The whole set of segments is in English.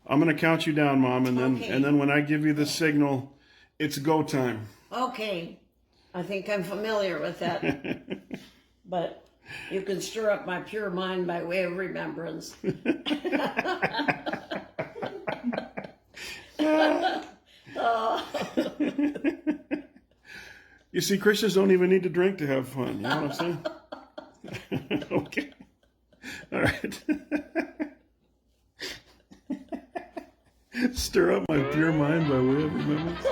I'm gonna count you down, Mom, and then Okay. when I give you the signal, it's go time. Okay. I think I'm familiar with that. But you can stir up my pure mind by way of remembrance. Oh. You see, Christians don't even need to drink to have fun. You know what I'm saying? Okay. All right. Stir up my pure mind by way of remembrance.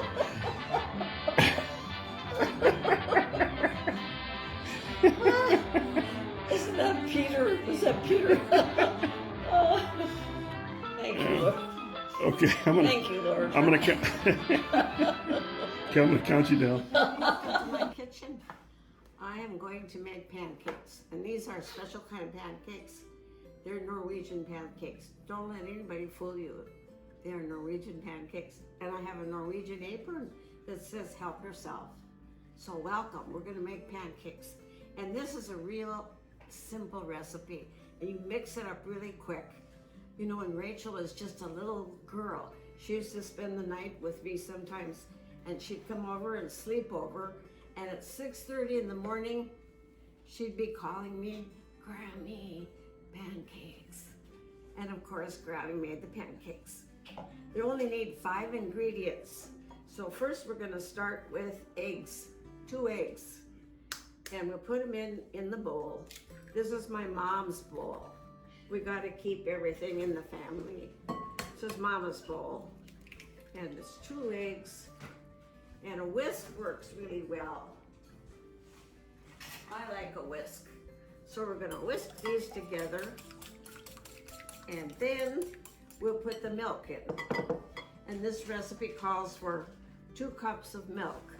Isn't that Peter? Was that Peter? Oh, thank you, Lord. Okay, Thank you, Lord. I'm gonna count you down. To my kitchen, I am going to make pancakes, and these are special kind of pancakes. They're Norwegian pancakes. Don't let anybody fool you. They are Norwegian pancakes, and I have a Norwegian apron that says "Help yourself." So welcome. We're going to make pancakes, and this is a real simple recipe, and you mix it up really quick. You know, when Rachel was just a little girl, she used to spend the night with me sometimes, and she'd come over and sleep over, and at 6:30 in the morning, she'd be calling me, "Grammy, pancakes." And of course, Grammy made the pancakes. They only need 5 ingredients. So first we're gonna start with eggs, 2 eggs. And we'll put them in the bowl. This is my mom's bowl. We gotta keep everything in the family. This is Mama's bowl. And it's 2 eggs. And a whisk works really well. I like a whisk. So we're gonna whisk these together. And then we'll put the milk in. And this recipe calls for 2 cups of milk.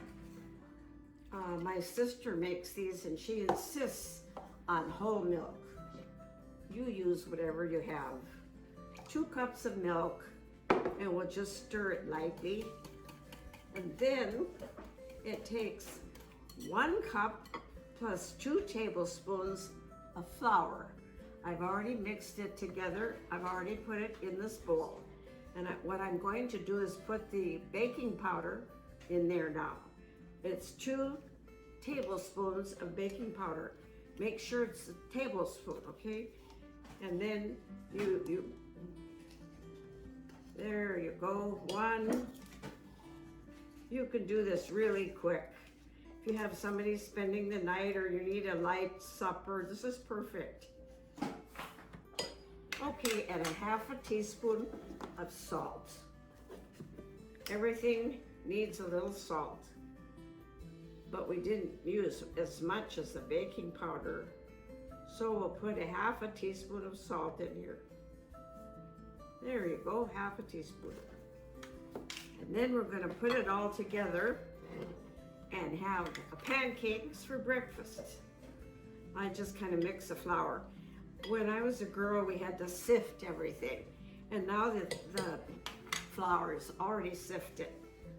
My sister makes these and she insists on whole milk. You use whatever you have. 2 cups of milk, and we'll just stir it lightly. And then it takes 1 cup plus 2 tablespoons of flour. I've already mixed it together. I've already put it in this bowl. And what I'm going to do is put the baking powder in there now. It's 2 tablespoons of baking powder. Make sure it's a tablespoon, okay? And then there you go, 1. You can do this really quick. If you have somebody spending the night or you need a light supper, this is perfect. Okay, and a 1/2 teaspoon of salt. Everything needs a little salt, but we didn't use as much as the baking powder. So we'll put a 1/2 teaspoon of salt in here. There you go, 1/2 teaspoon. And then we're gonna put it all together and have pancakes for breakfast. I just kind of mix the flour. When I was a girl, we had to sift everything. And now that the flour is already sifted.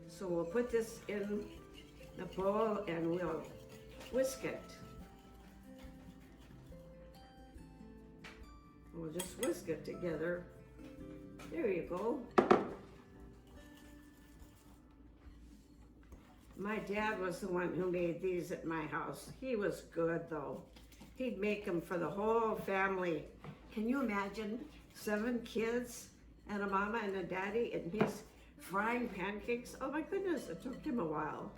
So we'll put this in the bowl and we'll whisk it. We'll just whisk it together. There you go. My dad was the one who made these at my house. He was good though. He'd make them for the whole family. Can you imagine 7 kids and a mama and a daddy, and he's frying pancakes? Oh my goodness, it took him a while.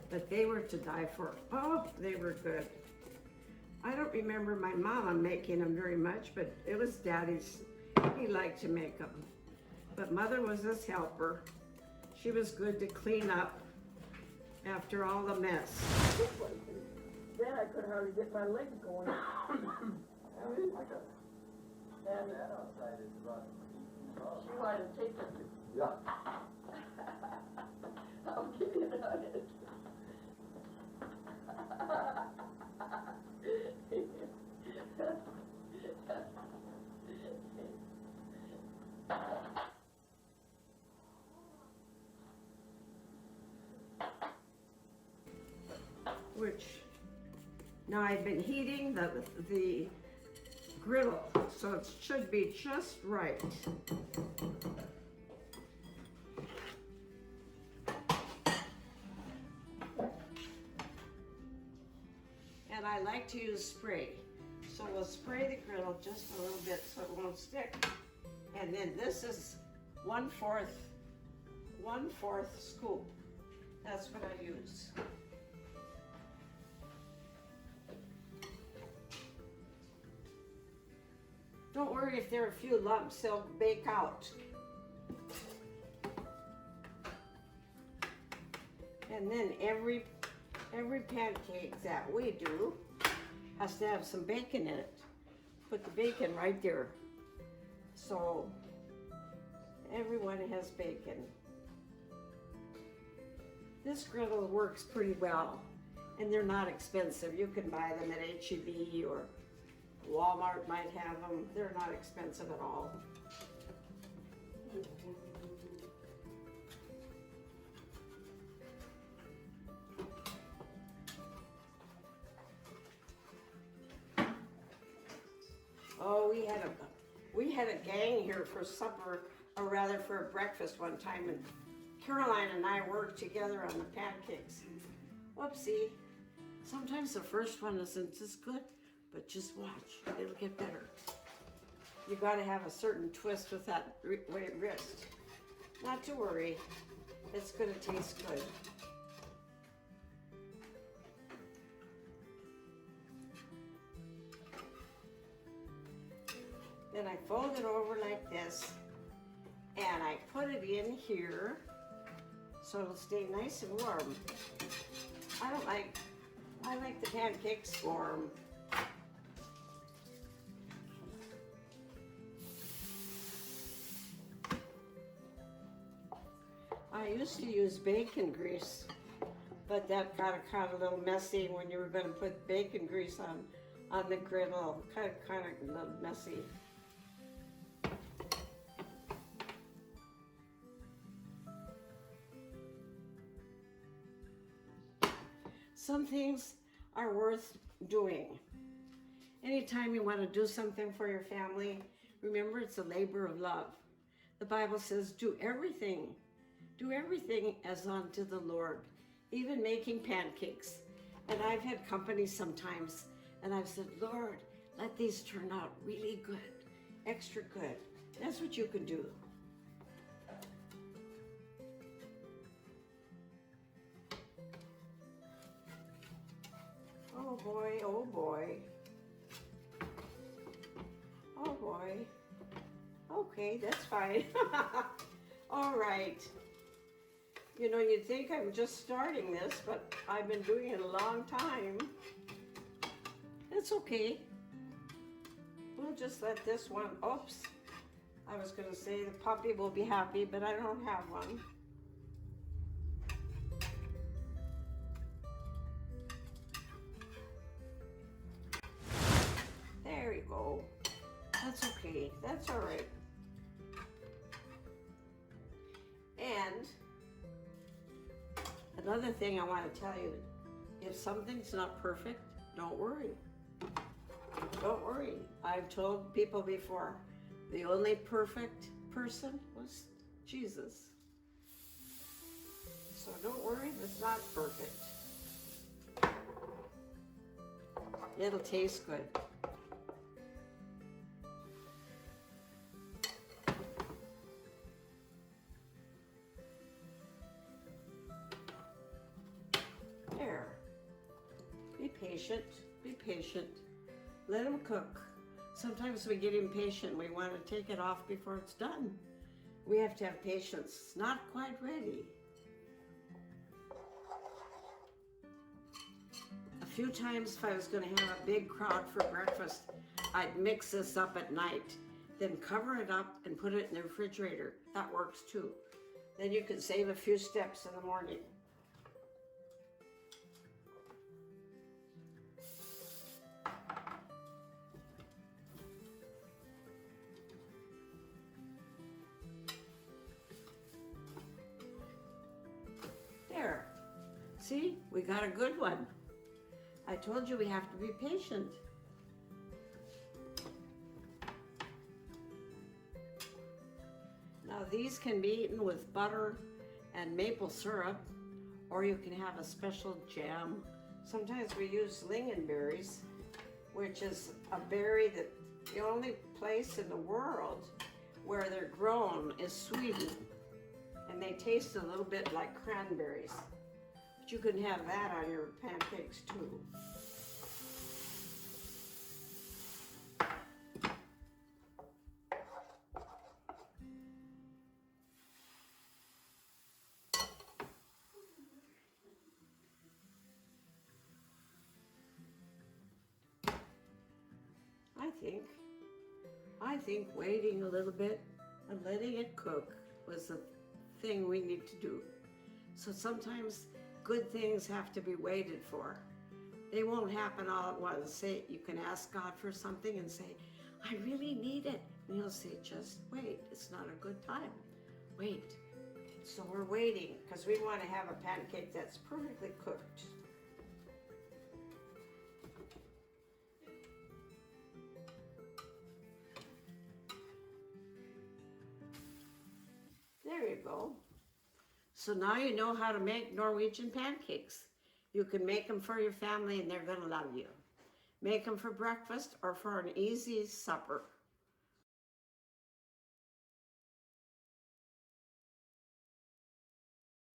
But they were to die for. Oh, they were good. I don't remember my mama making them very much, but it was daddy's. He liked to make them. But mother was his helper. She was good to clean up after all the mess. Then I could hardly get my legs going. And that outside is about. She wanted to take it. Yeah. I'll give you that. Which now I've been heating the griddle, so it should be just right. And I like to use spray. So we'll spray the griddle just a little bit so it won't stick. And then this is 1/4 scoop. That's what I use. Don't worry if there are a few lumps, they'll bake out. And then every pancake that we do has to have some bacon in it. Put the bacon right there. So everyone has bacon. This griddle works pretty well, and they're not expensive. You can buy them at H-E-B or Walmart might have them. They're not expensive at all. Oh, we had a gang here for supper, or rather for breakfast one time, and Caroline and I worked together on the pancakes. Whoopsie. Sometimes the first one isn't as good, but just watch, it'll get better. You gotta have a certain twist with that wrist. Not to worry, it's gonna taste good. Then I fold it over like this, and I put it in here so it'll stay nice and warm. I like the pancakes warm. I used to use bacon grease, but that got kind of a little messy when you were going to put bacon grease on the griddle. Kind of a little messy. Some things are worth doing. Anytime you want to do something for your family, remember it's a labor of love. The Bible says, do everything as unto the Lord, even making pancakes. And I've had company sometimes, and I've said, Lord, let these turn out really good, extra good. That's what you can do. Oh boy, oh boy. Oh boy. Okay, that's fine. All right. You know, you'd think I'm just starting this, but I've been doing it a long time. It's okay. We'll just let this one, oops. I was gonna say the puppy will be happy, but I don't have one. There you go. That's okay. That's all right. And another thing I want to tell you, if something's not perfect, don't worry. Don't worry. I've told people before, the only perfect person was Jesus. So don't worry if it's not perfect. It'll taste good. There. Be patient. Be patient. Let them cook. Sometimes we get impatient. We want to take it off before it's done. We have to have patience. It's not quite ready. A few times if I was going to have a big crowd for breakfast, I'd mix this up at night, then cover it up and put it in the refrigerator. That works too. Then you can save a few steps in the morning. There. See, we got a good one. I told you we have to be patient. Now these can be eaten with butter and maple syrup, or you can have a special jam. Sometimes we use lingonberries, which is a berry that the only place in the world where they're grown is Sweden. And they taste a little bit like cranberries. But you can have that on your pancakes too. I think waiting a little bit and letting it cook was the thing we need to do. So sometimes good things have to be waited for. They won't happen all at once. Say, you can ask God for something and say, I really need it. And he'll say, just wait, it's not a good time. Wait. So we're waiting because we want to have a pancake that's perfectly cooked. There you go. So now you know how to make Norwegian pancakes. You can make them for your family and they're going to love you. Make them for breakfast or for an easy supper.